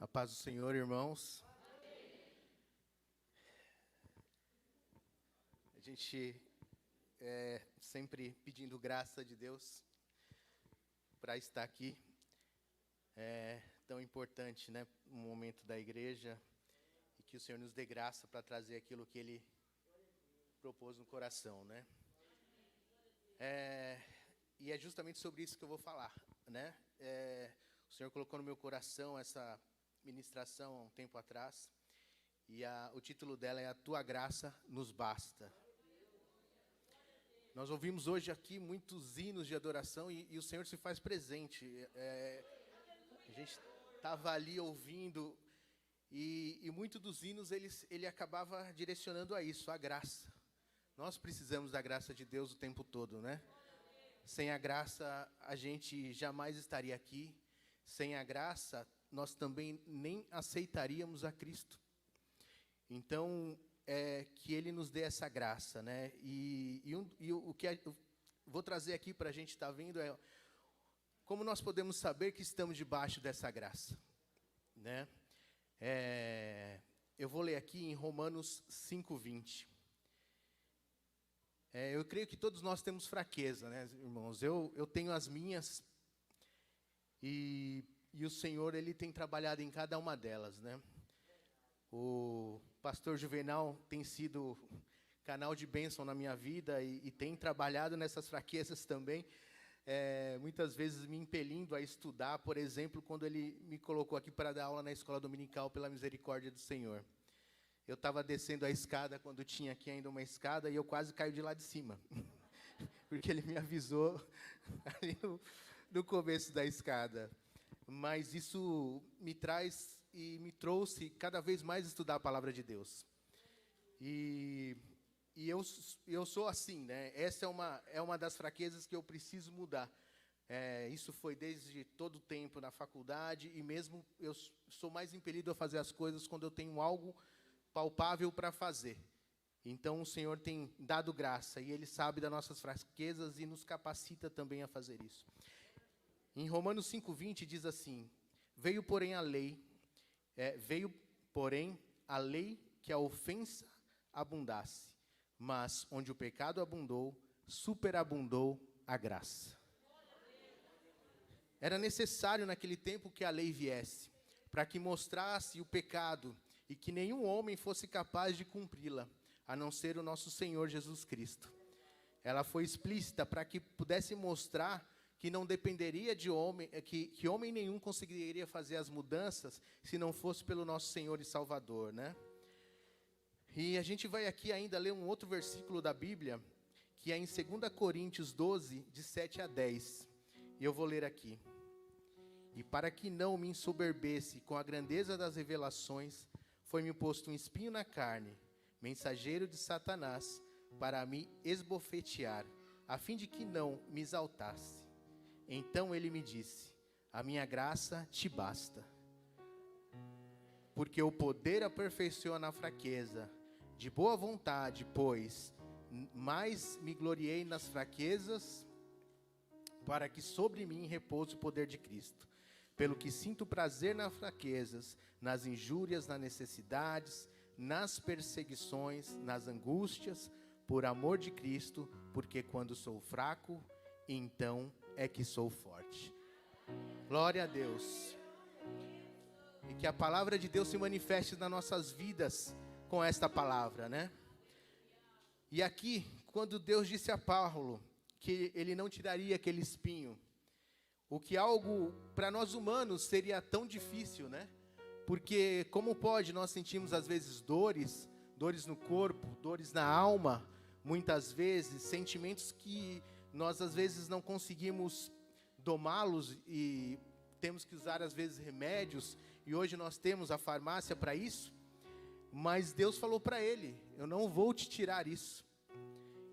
A paz do Senhor, irmãos. A gente sempre pedindo graça de Deus para estar aqui. É tão importante, né, no momento da igreja, e que o Senhor nos dê graça para trazer aquilo que Ele propôs no coração, né? E é justamente sobre isso que eu vou falar, né? O Senhor colocou no meu coração essa ministração há um tempo atrás, e o título dela é A Tua Graça Nos Basta. Nós ouvimos hoje aqui muitos hinos de adoração e o Senhor se faz presente. A gente estava ali ouvindo e muitos dos hinos ele acabava direcionando a isso, a graça. Nós precisamos da graça de Deus o tempo todo, né? Sem a graça a gente jamais estaria aqui. Sem a graça nós também nem aceitaríamos a Cristo. Então, que Ele nos dê essa graça, né? E o que eu vou trazer aqui para a gente estar vendo é como nós podemos saber que estamos debaixo dessa graça, né? Eu vou ler aqui em Romanos 5:20. Eu creio que todos nós temos fraqueza, né, irmãos? Eu tenho as minhas e o Senhor, Ele tem trabalhado em cada uma delas, né? O pastor Juvenal tem sido canal de bênção na minha vida e tem trabalhado nessas fraquezas também, muitas vezes me impelindo a estudar, por exemplo, quando ele me colocou aqui para dar aula na escola dominical pela misericórdia do Senhor. Eu estava descendo a escada quando tinha aqui ainda uma escada e eu quase caí de lá de cima, porque ele me avisou ali no começo da escada. Mas isso me traz e me trouxe cada vez mais estudar a palavra de Deus. E eu sou assim, né? Essa é uma das fraquezas que eu preciso mudar. Isso foi desde todo o tempo na faculdade, e mesmo eu sou mais impelido a fazer as coisas quando eu tenho algo palpável para fazer. Então o Senhor tem dado graça, e Ele sabe das nossas fraquezas e nos capacita também a fazer isso. Em Romanos 5:20 diz assim: veio porém a lei que a ofensa abundasse, mas onde o pecado abundou, superabundou a graça. Era necessário naquele tempo que a lei viesse, para que mostrasse o pecado e que nenhum homem fosse capaz de cumpri-la, a não ser o nosso Senhor Jesus Cristo. Ela foi explícita para que pudesse mostrar que não dependeria de homem, que homem nenhum conseguiria fazer as mudanças se não fosse pelo nosso Senhor e Salvador, né? E a gente vai aqui ainda ler um outro versículo da Bíblia, que é em 2 Coríntios 12, de 7 a 10. E eu vou ler aqui. E para que não me ensoberbesse com a grandeza das revelações, foi-me posto um espinho na carne, mensageiro de Satanás, para me esbofetear, a fim de que não me exaltasse. Então ele me disse: a minha graça te basta, porque o poder aperfeiçoa na fraqueza. De boa vontade, pois, mais me gloriei nas fraquezas, para que sobre mim repouse o poder de Cristo. Pelo que sinto prazer nas fraquezas, nas injúrias, nas necessidades, nas perseguições, nas angústias, por amor de Cristo, porque quando sou fraco, então é que sou forte. Glória a Deus. E que a palavra de Deus se manifeste nas nossas vidas com esta palavra, né? E aqui, quando Deus disse a Paulo que Ele não tiraria aquele espinho, o que algo para nós humanos seria tão difícil, né? Porque como pode nós sentimos às vezes dores no corpo, dores na alma, muitas vezes, sentimentos que nós às vezes não conseguimos domá-los e temos que usar às vezes remédios, e hoje nós temos a farmácia para isso, mas Deus falou para ele: eu não vou te tirar isso,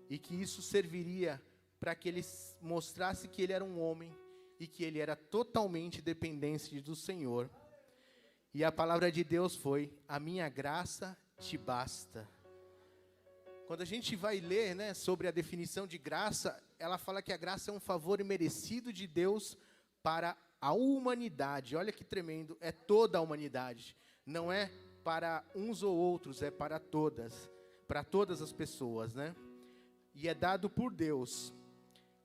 e que isso serviria para que ele mostrasse que ele era um homem, e que ele era totalmente dependente do Senhor. E a palavra de Deus foi: a minha graça te basta. Quando a gente vai ler, né, sobre a definição de graça, ela fala que a graça é um favor imerecido de Deus para a humanidade. Olha que tremendo, é toda a humanidade. Não é para uns ou outros, é para todas as pessoas, né? E é dado por Deus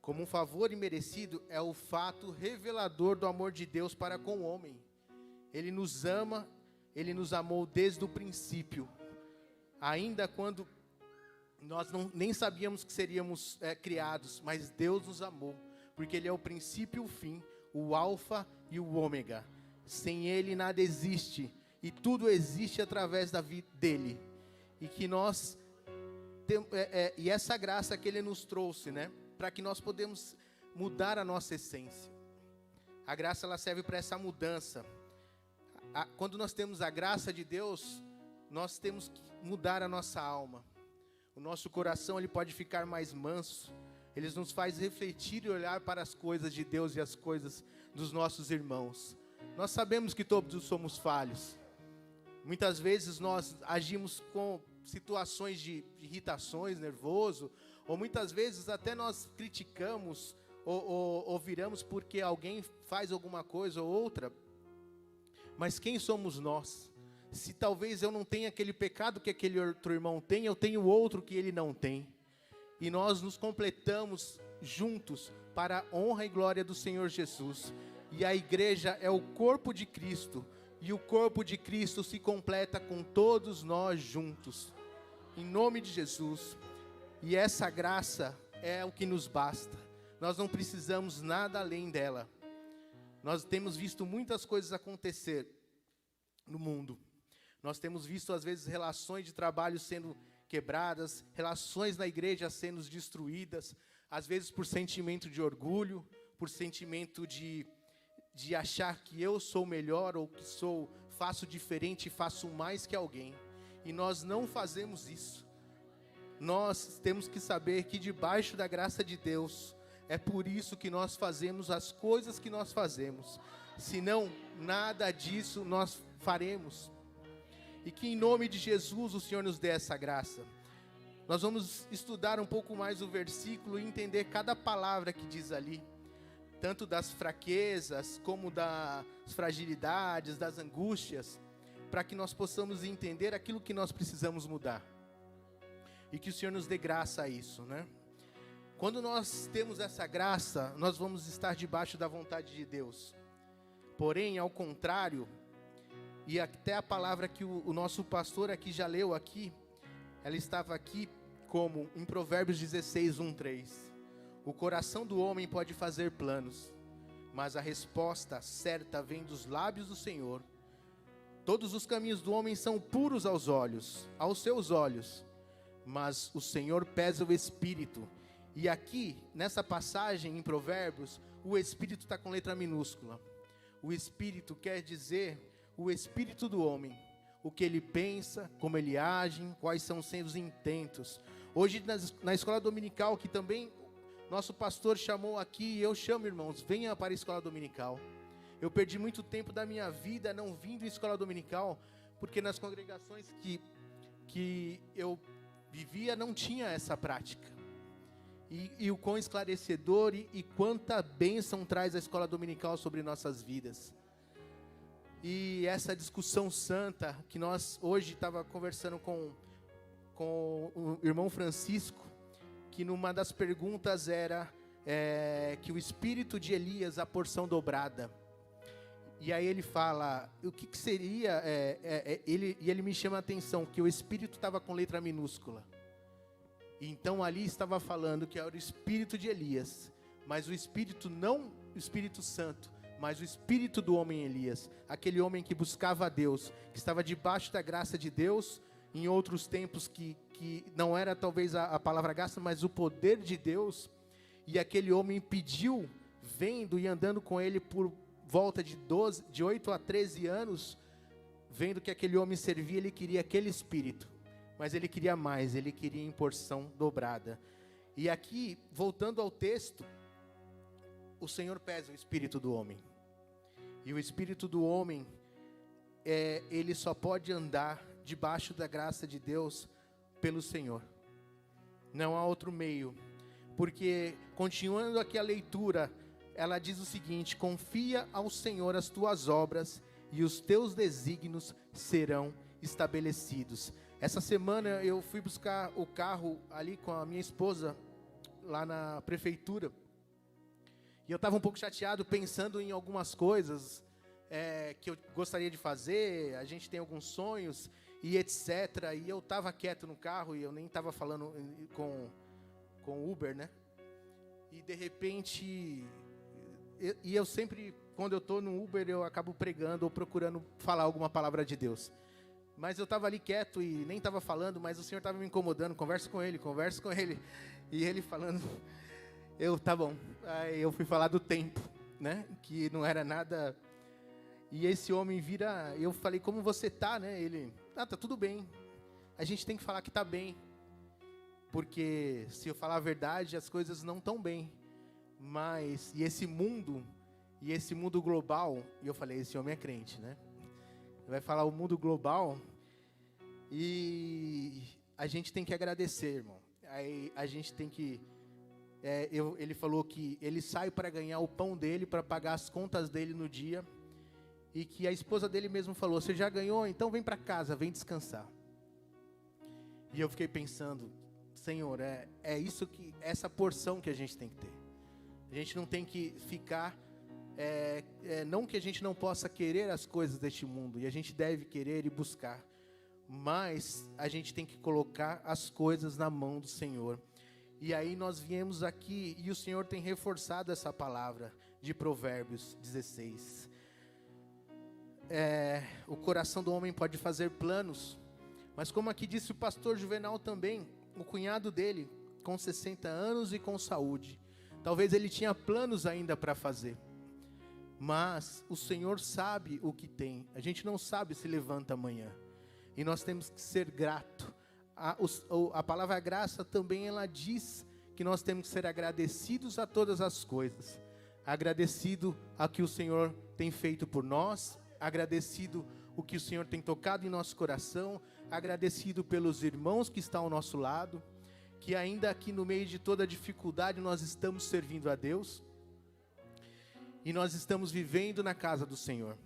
como um favor imerecido, é o fato revelador do amor de Deus para com o homem. Ele nos ama, Ele nos amou desde o princípio, ainda quando nós nem sabíamos que seríamos criados, mas Deus nos amou, porque Ele é o princípio e o fim, o alfa e o ômega. Sem Ele nada existe, e tudo existe através da vida dEle. E que nós e essa graça que Ele nos trouxe, né, para que nós podemos mudar a nossa essência. A graça, ela serve para essa mudança. Quando nós temos a graça de Deus, nós temos que mudar a nossa alma. O nosso coração, ele pode ficar mais manso. Ele nos faz refletir e olhar para as coisas de Deus e as coisas dos nossos irmãos. Nós sabemos que todos somos falhos. Muitas vezes nós agimos com situações de irritações, nervoso, ou muitas vezes até nós criticamos ou viramos porque alguém faz alguma coisa ou outra. Mas quem somos nós? Se talvez eu não tenha aquele pecado que aquele outro irmão tem, eu tenho outro que ele não tem. E nós nos completamos juntos para a honra e glória do Senhor Jesus. E a igreja é o corpo de Cristo. E o corpo de Cristo se completa com todos nós juntos. Em nome de Jesus. E essa graça é o que nos basta. Nós não precisamos nada além dela. Nós temos visto muitas coisas acontecer no mundo. Nós temos visto, às vezes, relações de trabalho sendo quebradas, relações na igreja sendo destruídas, às vezes por sentimento de orgulho, por sentimento de achar que eu sou melhor ou que faço diferente, faço mais que alguém. E nós não fazemos isso. Nós temos que saber que debaixo da graça de Deus, é por isso que nós fazemos as coisas que nós fazemos. Senão, nada disso nós faremos. E que em nome de Jesus o Senhor nos dê essa graça. Nós vamos estudar um pouco mais o versículo e entender cada palavra que diz ali. Tanto das fraquezas, como das fragilidades, das angústias. Para que nós possamos entender aquilo que nós precisamos mudar. E que o Senhor nos dê graça a isso, né? Quando nós temos essa graça, nós vamos estar debaixo da vontade de Deus. Porém, ao contrário, e até a palavra que o nosso pastor aqui já leu aqui, ela estava aqui como em Provérbios 16, 1-3. O coração do homem pode fazer planos, mas a resposta certa vem dos lábios do Senhor. Todos os caminhos do homem são puros aos seus olhos, mas o Senhor pesa o espírito. E aqui, nessa passagem em Provérbios, o espírito está com letra minúscula. O espírito quer dizer o espírito do homem, o que ele pensa, como ele age, quais são os seus intentos. Hoje na escola dominical, que também nosso pastor chamou aqui, e eu chamo, irmãos, venha para a escola dominical. Eu perdi muito tempo da minha vida não vindo à escola dominical, porque nas congregações que eu vivia não tinha essa prática. E o quão esclarecedor e quanta bênção traz a escola dominical sobre nossas vidas. E essa discussão santa que nós hoje estava conversando com o irmão Francisco, que numa das perguntas era que o espírito de Elias, a porção dobrada. E aí ele fala, o que seria, ele me chama a atenção, que o espírito estava com letra minúscula. Então ali estava falando que era o espírito de Elias, mas o espírito, não o Espírito Santo, mas o espírito do homem Elias, aquele homem que buscava a Deus, que estava debaixo da graça de Deus, em outros tempos que não era talvez a palavra graça, mas o poder de Deus, e aquele homem pediu, vendo e andando com ele por volta de 8 a 13 anos, vendo que aquele homem servia, ele queria aquele espírito. Mas ele queria mais, ele queria em porção dobrada. E aqui, voltando ao texto, o Senhor pesa o espírito do homem. E o espírito do homem, ele só pode andar debaixo da graça de Deus pelo Senhor. Não há outro meio. Porque, continuando aqui a leitura, ela diz o seguinte: confia ao Senhor as tuas obras e os teus desígnios serão estabelecidos. Essa semana eu fui buscar o carro ali com a minha esposa, lá na prefeitura, e eu estava um pouco chateado, pensando em algumas coisas que eu gostaria de fazer. A gente tem alguns sonhos e etc, e eu estava quieto no carro, e eu nem estava falando com o Uber, né? E de repente, eu sempre, quando eu estou no Uber, eu acabo pregando ou procurando falar alguma palavra de Deus. Mas eu estava ali quieto e nem estava falando, mas o Senhor estava me incomodando. Conversa com ele. E ele falando, tá bom. Aí eu fui falar do tempo, né? Que não era nada. E esse homem vira, eu falei, como você tá, né? Ele, tá tudo bem. A gente tem que falar que tá bem. Porque se eu falar a verdade, as coisas não estão bem. Mas, e esse mundo global, e eu falei, esse homem é crente, né? Vai falar o mundo global, e a gente tem que agradecer, irmão. Aí a gente tem que, ele falou que ele sai para ganhar o pão dele, para pagar as contas dele no dia, e que a esposa dele mesmo falou, você já ganhou? Então vem para casa, vem descansar. E eu fiquei pensando, Senhor, essa porção que a gente tem que ter. A gente não tem que ficar... não que a gente não possa querer as coisas deste mundo, e a gente deve querer e buscar, mas a gente tem que colocar as coisas na mão do Senhor. E aí nós viemos aqui, e o Senhor tem reforçado essa palavra de Provérbios 16. O coração do homem pode fazer planos, mas como aqui disse o pastor Juvenal também, o cunhado dele, com 60 anos e com saúde, talvez ele tinha planos ainda para fazer, mas o Senhor sabe o que tem. A gente não sabe se levanta amanhã. E nós temos que ser grato. A palavra graça também, ela diz que nós temos que ser agradecidos a todas as coisas. Agradecido a que o Senhor tem feito por nós. Agradecido o que o Senhor tem tocado em nosso coração. Agradecido pelos irmãos que estão ao nosso lado. Que ainda aqui no meio de toda a dificuldade nós estamos servindo a Deus. E nós estamos vivendo na casa do Senhor.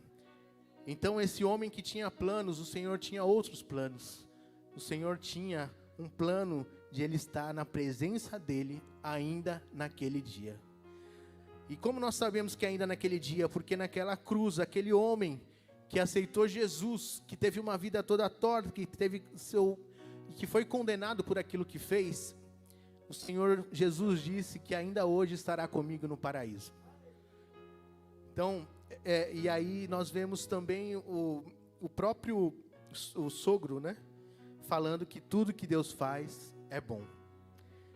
Então esse homem que tinha planos, o Senhor tinha outros planos. O Senhor tinha um plano de ele estar na presença dele ainda naquele dia. E como nós sabemos que ainda naquele dia? Porque naquela cruz, aquele homem que aceitou Jesus, que teve uma vida toda torta, que foi condenado por aquilo que fez, o Senhor Jesus disse que ainda hoje estará comigo no paraíso. Então, e aí nós vemos também o próprio sogro, né? Falando que tudo que Deus faz é bom.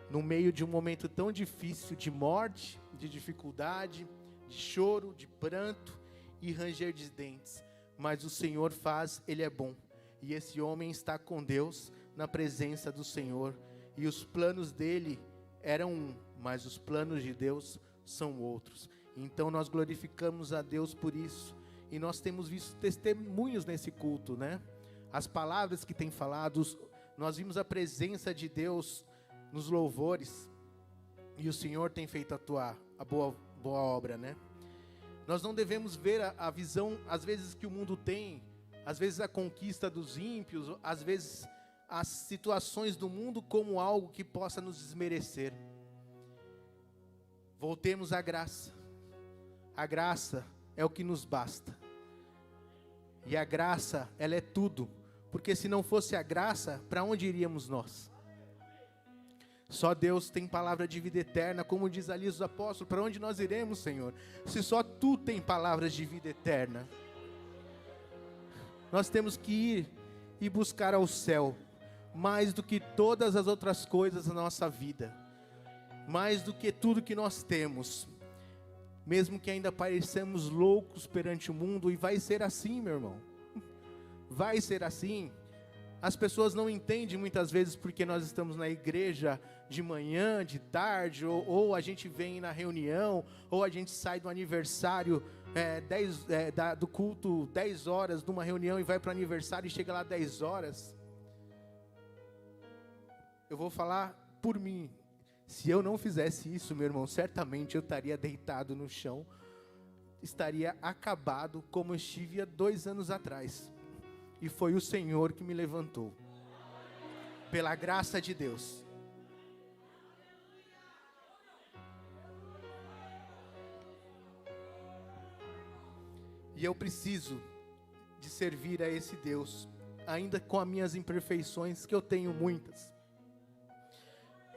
No meio de um momento tão difícil de morte, de dificuldade, de choro, de pranto e ranger de dentes. Mas o Senhor faz, Ele é bom. E esse homem está com Deus, na presença do Senhor. E os planos dele eram um, mas os planos de Deus são outros. Então nós glorificamos a Deus por isso. E nós temos visto testemunhos nesse culto, né? As palavras que tem falado, nós vimos a presença de Deus nos louvores. E o Senhor tem feito a boa obra, né? Nós não devemos ver a visão, às vezes, que o mundo tem, às vezes a conquista dos ímpios, às vezes as situações do mundo como algo que possa nos desmerecer. Voltemos à graça. A graça é o que nos basta. E a graça, ela é tudo. Porque se não fosse a graça, para onde iríamos nós? Só Deus tem palavra de vida eterna, como diz ali os apóstolos. Para onde nós iremos, Senhor? Se só Tu tem palavras de vida eterna. Nós temos que ir e buscar ao céu, mais do que todas as outras coisas na nossa vida. Mais do que tudo que nós temos. Mesmo que ainda pareçamos loucos perante o mundo, e vai ser assim, meu irmão. Vai ser assim. As pessoas não entendem muitas vezes porque nós estamos na igreja de manhã, de tarde, ou a gente vem na reunião, ou a gente sai do aniversário do culto 10 horas de uma reunião e vai para o aniversário e chega lá 10 horas. Eu vou falar por mim. Se eu não fizesse isso, meu irmão, certamente eu estaria deitado no chão, estaria acabado como eu estive há 2 anos atrás. E foi o Senhor que me levantou, pela graça de Deus. E eu preciso de servir a esse Deus, ainda com as minhas imperfeições, que eu tenho muitas.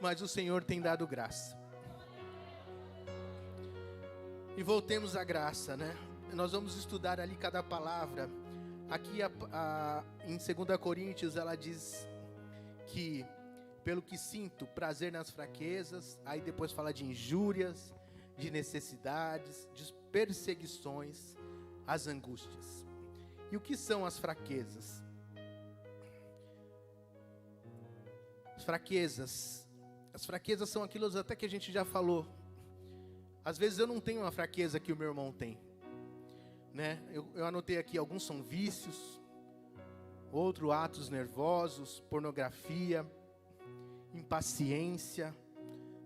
Mas o Senhor tem dado graça. E voltemos à graça, né? Nós vamos estudar ali cada palavra. Aqui em 2 Coríntios ela diz que, pelo que sinto, prazer nas fraquezas. Aí depois fala de injúrias, de necessidades, de perseguições, as angústias. E o que são as fraquezas? As fraquezas são aquilo até que a gente já falou. Às vezes eu não tenho uma fraqueza que o meu irmão tem, né? Eu anotei aqui, alguns são vícios, outros atos nervosos, pornografia, impaciência,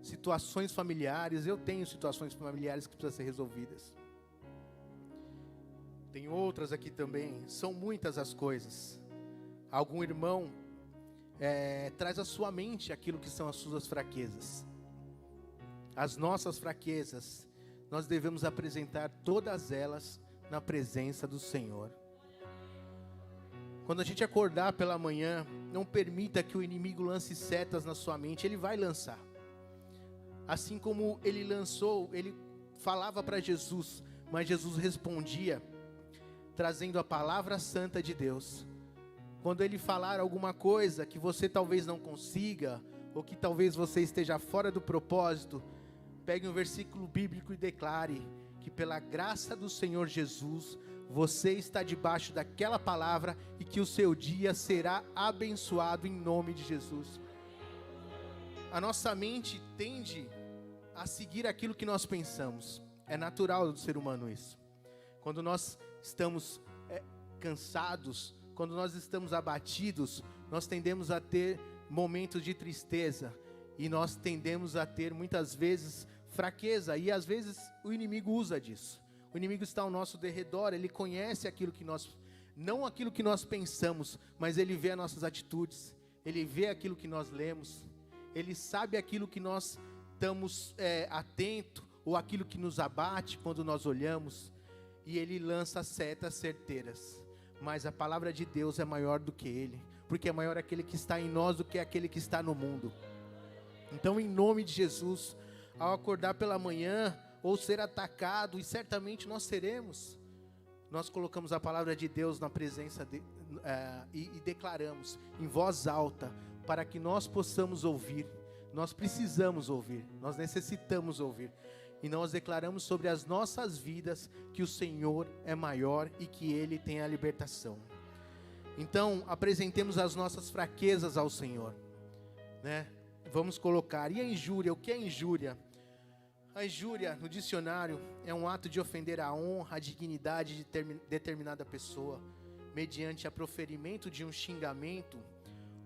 situações familiares. Eu tenho situações familiares que precisam ser resolvidas. Tem outras aqui também, são muitas as coisas. Algum irmão traz à sua mente aquilo que são as suas fraquezas. As nossas fraquezas, nós devemos apresentar todas elas na presença do Senhor. Quando a gente acordar pela manhã, não permita que o inimigo lance setas na sua mente. Ele vai lançar. Assim como ele lançou, ele falava para Jesus, mas Jesus respondia, trazendo a palavra santa de Deus. Quando ele falar alguma coisa que você talvez não consiga, ou que talvez você esteja fora do propósito, pegue um versículo bíblico e declare que pela graça do Senhor Jesus, você está debaixo daquela palavra e que o seu dia será abençoado em nome de Jesus. A nossa mente tende a seguir aquilo que nós pensamos. É natural do ser humano isso. Quando nós estamos cansados, quando nós estamos abatidos, nós tendemos a ter momentos de tristeza e nós tendemos a ter muitas vezes fraqueza, e às vezes o inimigo usa disso. O inimigo está ao nosso derredor, ele conhece aquilo que nós, não aquilo que nós pensamos, mas ele vê as nossas atitudes, ele vê aquilo que nós lemos, ele sabe aquilo que nós estamos atento, ou aquilo que nos abate quando nós olhamos, e ele lança setas certeiras. Mas a palavra de Deus é maior do que ele, porque é maior aquele que está em nós do que aquele que está no mundo. Então, em nome de Jesus, ao acordar pela manhã, ou ser atacado, e certamente nós seremos, nós colocamos a palavra de Deus na presença e declaramos em voz alta, para que nós possamos ouvir. Nós precisamos ouvir, nós necessitamos ouvir, e nós declaramos sobre as nossas vidas que o Senhor é maior e que Ele tem a libertação. Então, apresentemos as nossas fraquezas ao Senhor, né? Vamos colocar, e a injúria, o que é injúria? A injúria, no dicionário, é um ato de ofender a honra, a dignidade de determinada pessoa, mediante a proferimento de um xingamento,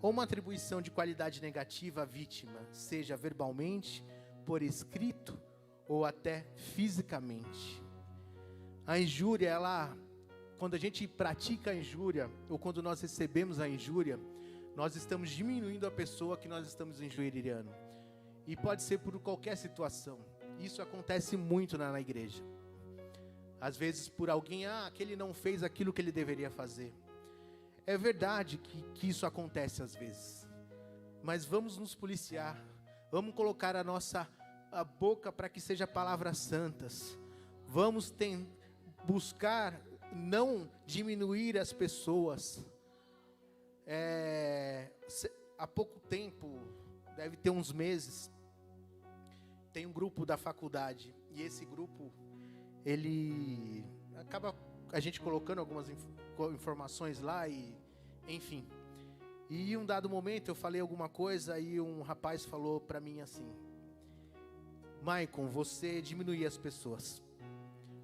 ou uma atribuição de qualidade negativa à vítima, seja verbalmente, por escrito, ou até fisicamente. A injúria, quando a gente pratica a injúria, ou quando nós recebemos a injúria, nós estamos diminuindo a pessoa que nós estamos injuriando. E pode ser por qualquer situação. Isso acontece muito na igreja. Às vezes por alguém, aquele não fez aquilo que ele deveria fazer. É verdade que isso acontece às vezes. Mas vamos nos policiar. Vamos colocar a nossa boca para que seja palavras santas. Vamos buscar não diminuir as pessoas. Há pouco tempo, deve ter uns meses, tem um grupo da faculdade, e esse grupo, ele acaba a gente colocando algumas informações lá, e enfim, e em um dado momento eu falei alguma coisa, e um rapaz falou para mim assim: Maicon, você diminuía as pessoas,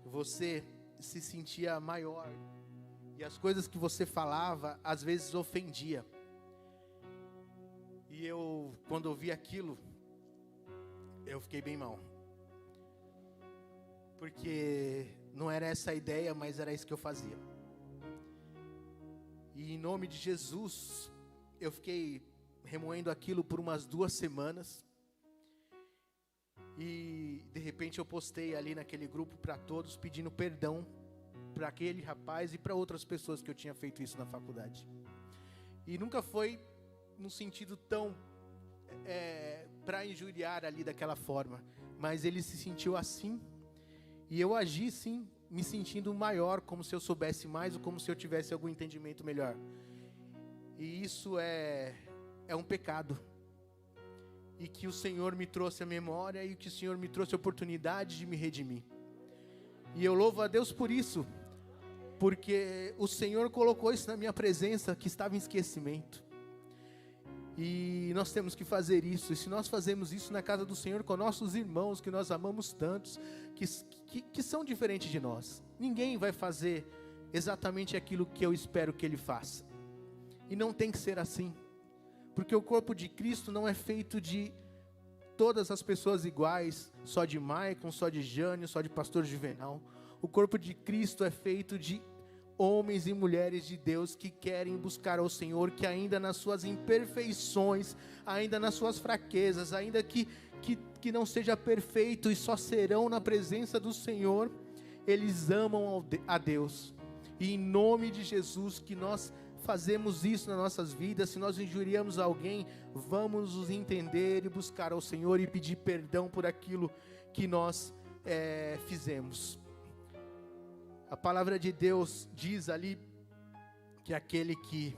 você se sentia maior, e as coisas que você falava, às vezes ofendia. E eu, quando ouvi aquilo, eu fiquei bem mal. Porque não era essa a ideia, mas era isso que eu fazia. E em nome de Jesus, eu fiquei remoendo aquilo por umas 2 semanas. E de repente eu postei ali naquele grupo para todos, pedindo perdão para aquele rapaz e para outras pessoas que eu tinha feito isso na faculdade. E nunca foi num sentido tão para injuriar ali daquela forma, mas ele se sentiu assim, e eu agi sim, me sentindo maior, como se eu soubesse mais, ou como se eu tivesse algum entendimento melhor. E isso é um pecado, e que o Senhor me trouxe a memória, e que o Senhor me trouxe a oportunidade de me redimir. E eu louvo a Deus por isso, porque o Senhor colocou isso na minha presença, que estava em esquecimento. E nós temos que fazer isso. E se nós fazemos isso na casa do Senhor com nossos irmãos, que nós amamos tantos, que são diferentes de nós, ninguém vai fazer exatamente aquilo que eu espero que ele faça. E não tem que ser assim, porque o corpo de Cristo não é feito de todas as pessoas iguais, só de Maicon, só de Jânio, só de pastor Juvenal. O corpo de Cristo é feito de homens e mulheres de Deus que querem buscar ao Senhor, que ainda nas suas imperfeições, ainda nas suas fraquezas, ainda que não seja perfeito e só serão na presença do Senhor, eles amam a Deus. E em nome de Jesus, que nós fazemos isso nas nossas vidas. Se nós injuriamos alguém, vamos nos entender e buscar ao Senhor e pedir perdão por aquilo que nós fizemos. A palavra de Deus diz ali que aquele que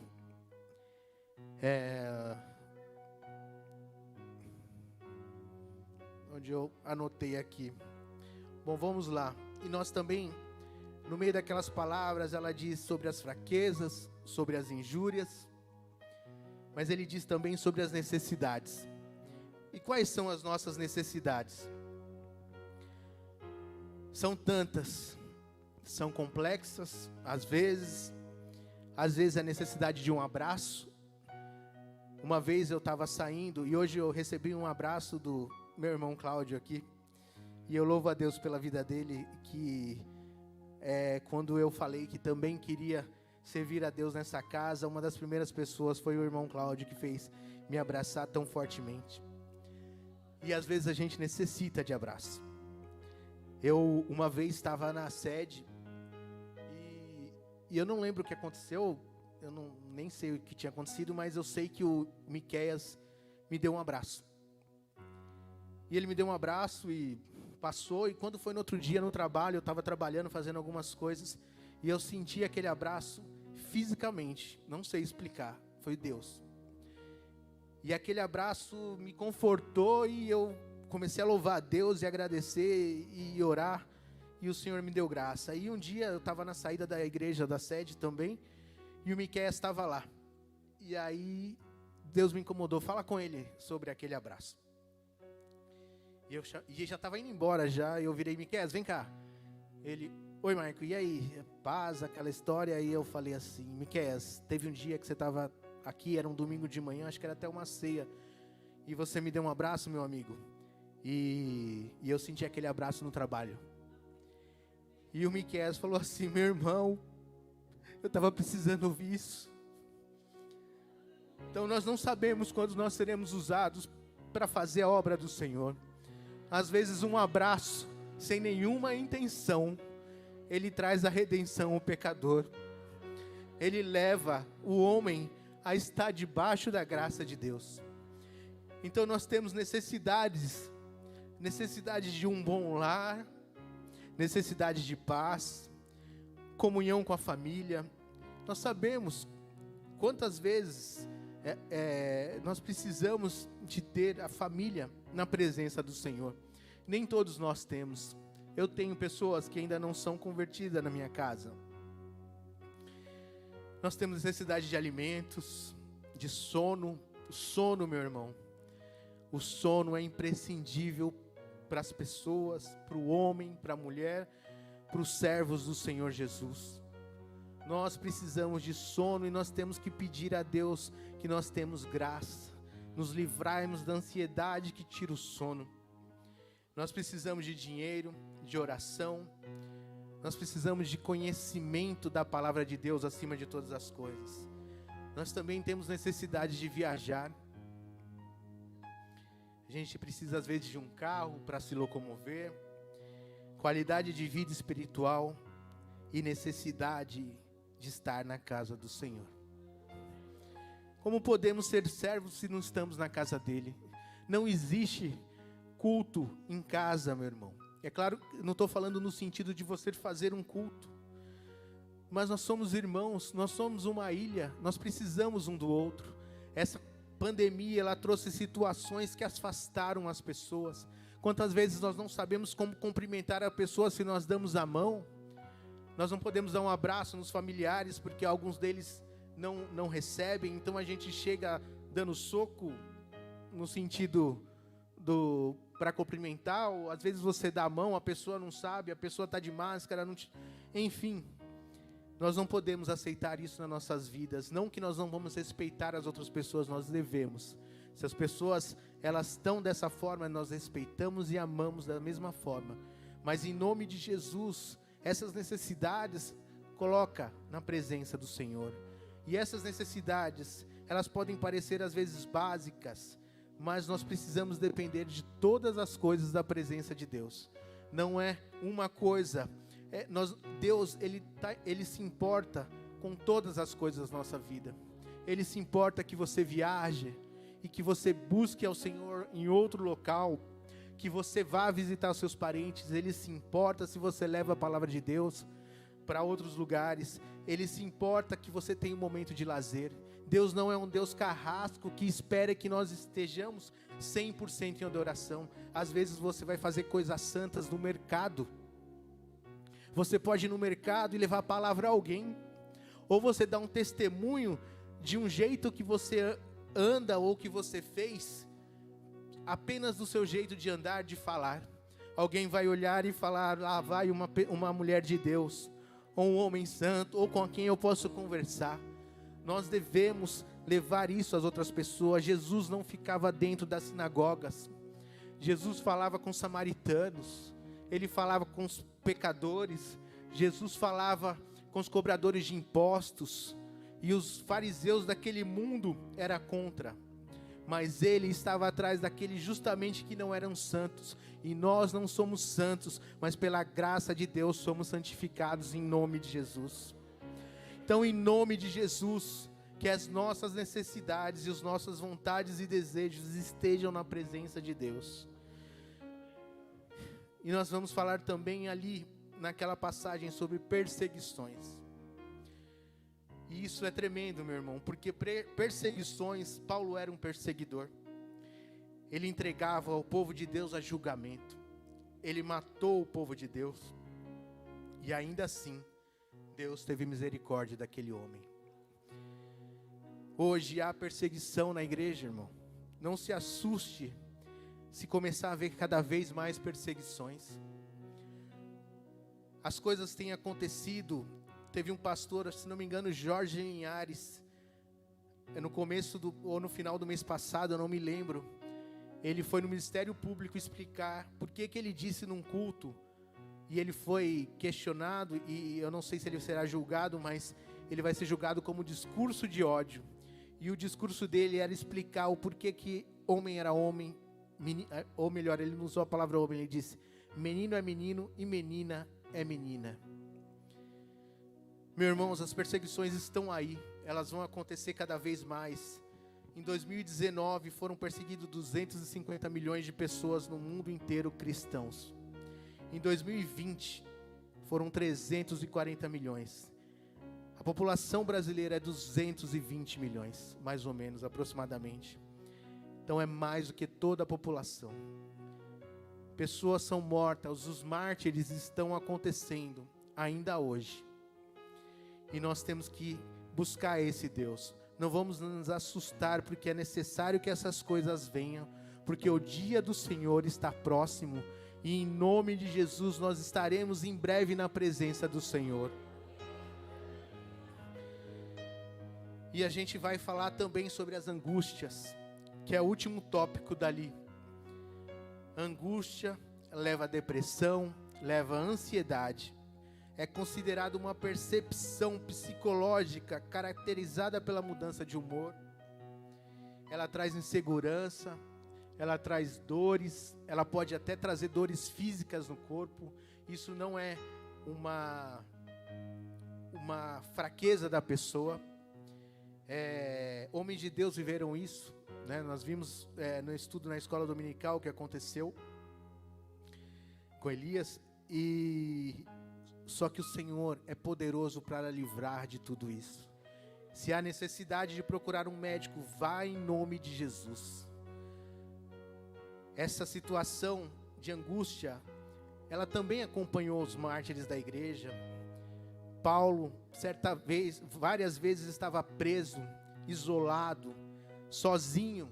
onde eu anotei aqui. Bom, vamos lá. E nós também, no meio daquelas palavras, ela diz sobre as fraquezas, sobre as injúrias, mas ele diz também sobre as necessidades. E quais são as nossas necessidades? São tantas, são complexas, às vezes a necessidade de um abraço. Uma vez eu estava saindo, e hoje eu recebi um abraço do meu irmão Cláudio aqui, e eu louvo a Deus pela vida dele, que quando eu falei que também queria servir a Deus nessa casa, uma das primeiras pessoas foi o irmão Cláudio, que fez me abraçar tão fortemente. E às vezes a gente necessita de abraço. Eu uma vez estava na sede, e eu não lembro o que aconteceu, nem sei o que tinha acontecido, mas eu sei que o Miqueias me deu um abraço. E ele me deu um abraço e passou, e quando foi no outro dia no trabalho, eu estava trabalhando, fazendo algumas coisas, e eu senti aquele abraço fisicamente, não sei explicar, foi Deus. E aquele abraço me confortou, e eu comecei a louvar a Deus e agradecer e orar, e o Senhor me deu graça. E um dia eu estava na saída da igreja, da sede também, e o Miqueias estava lá. E aí Deus me incomodou, fala com ele sobre aquele abraço. E já estava indo embora já, e eu virei, Miqueias, vem cá. Ele, oi Marco, e aí? Paz, aquela história. E eu falei assim, Miqueias, teve um dia que você estava aqui, era um domingo de manhã, acho que era até uma ceia, e você me deu um abraço, meu amigo. E eu senti aquele abraço no trabalho. E o Miqueias falou assim, meu irmão, eu estava precisando ouvir isso. Então nós não sabemos quando nós seremos usados para fazer a obra do Senhor. Às vezes um abraço, sem nenhuma intenção, ele traz a redenção ao pecador. Ele leva o homem a estar debaixo da graça de Deus. Então nós temos necessidade de um bom lar, necessidade de paz, comunhão com a família. Nós sabemos quantas vezes nós precisamos de ter a família na presença do Senhor. Nem todos nós temos. Eu tenho pessoas que ainda não são convertidas na minha casa. Nós temos necessidade de alimentos, de sono. O sono, meu irmão, o sono é imprescindível para as pessoas, para o homem, para a mulher, para os servos do Senhor Jesus. Nós precisamos de sono, e nós temos que pedir a Deus que nós temos graça, nos livrarmos da ansiedade que tira o sono. Nós precisamos de dinheiro, de oração. Nós precisamos de conhecimento da palavra de Deus acima de todas as coisas. Nós também temos necessidade de viajar. A gente precisa às vezes de um carro para se locomover. Qualidade de vida espiritual e necessidade de estar na casa do Senhor. Como podemos ser servos se não estamos na casa dele? Não existe culto em casa, meu irmão. É claro, não estou falando no sentido de você fazer um culto, mas nós somos irmãos, nós somos uma ilha, nós precisamos um do outro. Essa pandemia, ela trouxe situações que afastaram as pessoas. Quantas vezes nós não sabemos como cumprimentar a pessoa se nós damos a mão? Nós não podemos dar um abraço nos familiares, porque alguns deles não recebem, então a gente chega dando soco, no sentido para cumprimentar, ou às vezes você dá a mão, a pessoa não sabe, a pessoa está de máscara, enfim, nós não podemos aceitar isso nas nossas vidas. Não que nós não vamos respeitar as outras pessoas, nós devemos. Se as pessoas elas estão dessa forma, nós respeitamos e amamos da mesma forma, mas em nome de Jesus, essas necessidades coloca na presença do Senhor. E essas necessidades, elas podem parecer às vezes básicas, mas nós precisamos depender de todas as coisas da presença de Deus. Não é uma coisa, Deus ele se importa com todas as coisas da nossa vida. Ele se importa que você viaje e que você busque ao Senhor em outro local, que você vá visitar os seus parentes. Ele se importa se você leva a palavra de Deus para outros lugares. Ele se importa que você tenha um momento de lazer. Deus não é um Deus carrasco que espera que nós estejamos 100% em adoração. Às vezes você vai fazer coisas santas no mercado. Você pode ir no mercado e levar a palavra a alguém. Ou você dá um testemunho de um jeito que você anda ou que você fez, apenas do seu jeito de andar, de falar. Alguém vai olhar e falar, lá vai uma mulher de Deus, ou um homem santo, ou com quem eu posso conversar. Nós devemos levar isso às outras pessoas. Jesus não ficava dentro das sinagogas. Jesus falava com os samaritanos. Ele falava com os pecadores. Jesus falava com os cobradores de impostos. E os fariseus daquele mundo eram contra. Mas ele estava atrás daqueles justamente que não eram santos. E nós não somos santos, mas pela graça de Deus somos santificados em nome de Jesus. Então, em nome de Jesus, que as nossas necessidades e as nossas vontades e desejos estejam na presença de Deus. E nós vamos falar também ali, naquela passagem, sobre perseguições. E isso é tremendo, meu irmão, porque perseguições, Paulo era um perseguidor. Ele entregava o povo de Deus a julgamento. Ele matou o povo de Deus. E ainda assim, Deus teve misericórdia daquele homem. Hoje há perseguição na igreja, irmão. Não se assuste se começar a ver cada vez mais perseguições. As coisas têm acontecido. Teve um pastor, se não me engano, Jorge Linhares, no começo ou no final do mês passado, eu não me lembro. Ele foi no Ministério Público explicar por que ele disse num culto. E ele foi questionado, e eu não sei se ele será julgado, mas ele vai ser julgado como discurso de ódio. E o discurso dele era explicar o porquê que homem era homem, ou melhor, ele não usou a palavra homem, ele disse, menino é menino e menina é menina. Meus irmãos, as perseguições estão aí, elas vão acontecer cada vez mais. Em 2019 foram perseguidos 250 milhões de pessoas no mundo inteiro cristãos. Em 2020, foram 340 milhões. A população brasileira é 220 milhões, mais ou menos, aproximadamente. Então é mais do que toda a população. Pessoas são mortas, os mártires estão acontecendo ainda hoje. E nós temos que buscar esse Deus. Não vamos nos assustar, porque é necessário que essas coisas venham, porque o dia do Senhor está próximo. E em nome de Jesus nós estaremos em breve na presença do Senhor. E a gente vai falar também sobre as angústias, que é o último tópico dali. A angústia, leva a depressão, leva a ansiedade. É considerado uma percepção psicológica caracterizada pela mudança de humor. Ela traz insegurança, ela traz dores, ela pode até trazer dores físicas no corpo. Isso não é uma fraqueza da pessoa. Homens de Deus viveram isso, né? Nós vimos no estudo na escola dominical o que aconteceu com Elias. Só que o Senhor é poderoso para livrar de tudo isso. Se há necessidade de procurar um médico, vá em nome de Jesus. Essa situação de angústia, ela também acompanhou os mártires da igreja. Paulo, várias vezes estava preso, isolado, sozinho,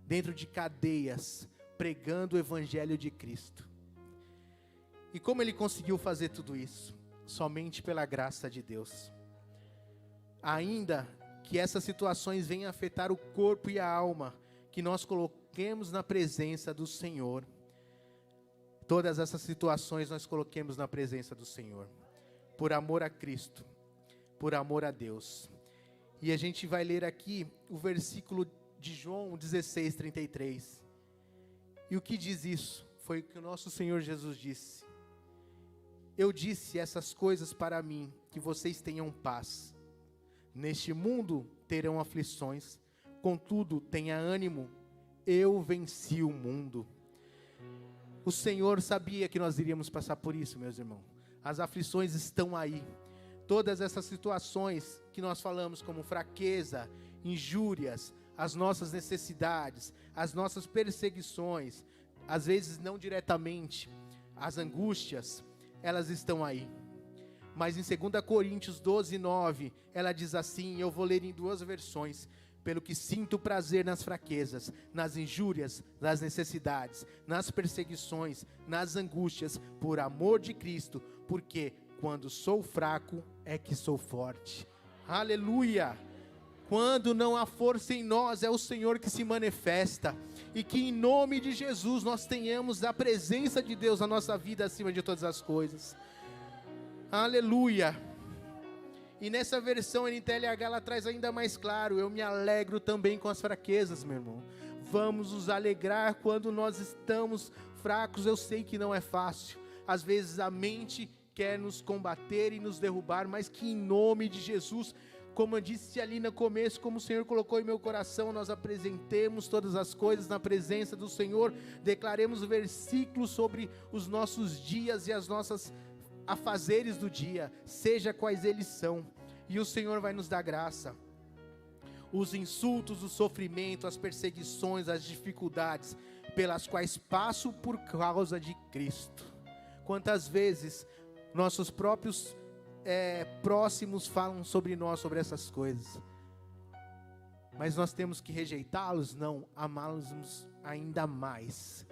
dentro de cadeias, pregando o evangelho de Cristo. E como ele conseguiu fazer tudo isso? Somente pela graça de Deus. Ainda que essas situações venham afetar o corpo e a alma, que nós coloquemos na presença do Senhor. Todas essas situações nós coloquemos na presença do Senhor. Por amor a Cristo, por amor a Deus. E a gente vai ler aqui o versículo de João 16:33. E o que diz isso? Foi o que o nosso Senhor Jesus disse. Eu disse essas coisas para mim, que vocês tenham paz. Neste mundo terão aflições, contudo tenha ânimo, eu venci o mundo. O Senhor sabia que nós iríamos passar por isso, meus irmãos. As aflições estão aí. Todas essas situações que nós falamos como fraqueza, injúrias, as nossas necessidades, as nossas perseguições, às vezes não diretamente, as angústias, elas estão aí. Mas em 2 Coríntios 12:9, ela diz assim, eu vou ler em duas versões: pelo que sinto prazer nas fraquezas, nas injúrias, nas necessidades, nas perseguições, nas angústias, por amor de Cristo, porque quando sou fraco é que sou forte. Aleluia! Quando não há força em nós, é o Senhor que se manifesta. E que em nome de Jesus nós tenhamos a presença de Deus na nossa vida acima de todas as coisas. Aleluia! E nessa versão NTLH ela traz ainda mais claro: eu me alegro também com as fraquezas, meu irmão. Vamos nos alegrar quando nós estamos fracos. Eu sei que não é fácil. Às vezes a mente quer nos combater e nos derrubar, mas que em nome de Jesus, como eu disse ali no começo, como o Senhor colocou em meu coração, nós apresentemos todas as coisas na presença do Senhor, declaremos versículos sobre os nossos dias e as nossas afazeres do dia, seja quais eles são, e o Senhor vai nos dar graça. Os insultos, o sofrimento, as perseguições, as dificuldades pelas quais passo por causa de Cristo. Quantas vezes nossos próprios próximos falam sobre nós, sobre essas coisas, mas nós temos que rejeitá-los? Não, amá-los ainda mais.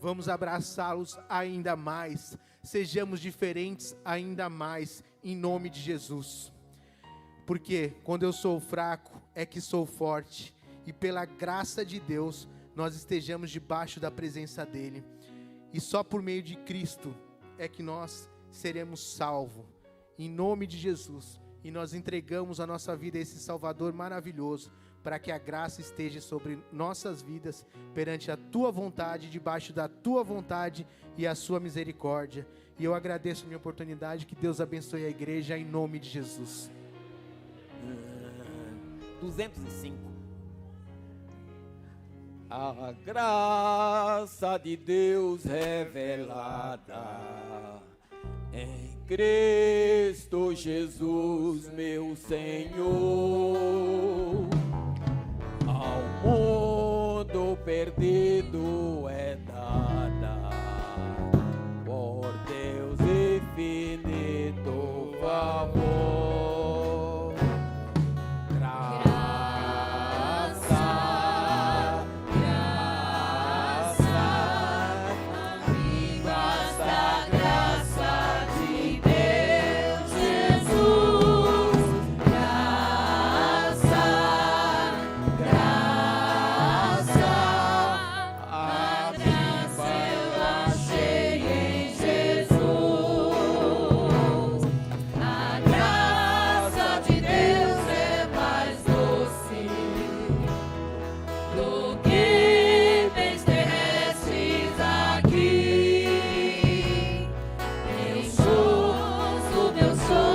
Vamos abraçá-los ainda mais. Sejamos diferentes ainda mais, em nome de Jesus. Porque quando eu sou fraco, é que sou forte. E pela graça de Deus, nós estejamos debaixo da presença dEle. E só por meio de Cristo é que nós seremos salvos. Em nome de Jesus. E nós entregamos a nossa vida a esse Salvador maravilhoso, para que a graça esteja sobre nossas vidas, perante a Tua vontade, debaixo da Tua vontade e a Sua misericórdia. E eu agradeço a minha oportunidade, que Deus abençoe a igreja, em nome de Jesus. 205. A graça de Deus revelada em Cristo Jesus, meu Senhor, ao mundo perdido é dada por Deus infinito favor. Graça, amigos da graça de Deus Jesus. Graça, eu sou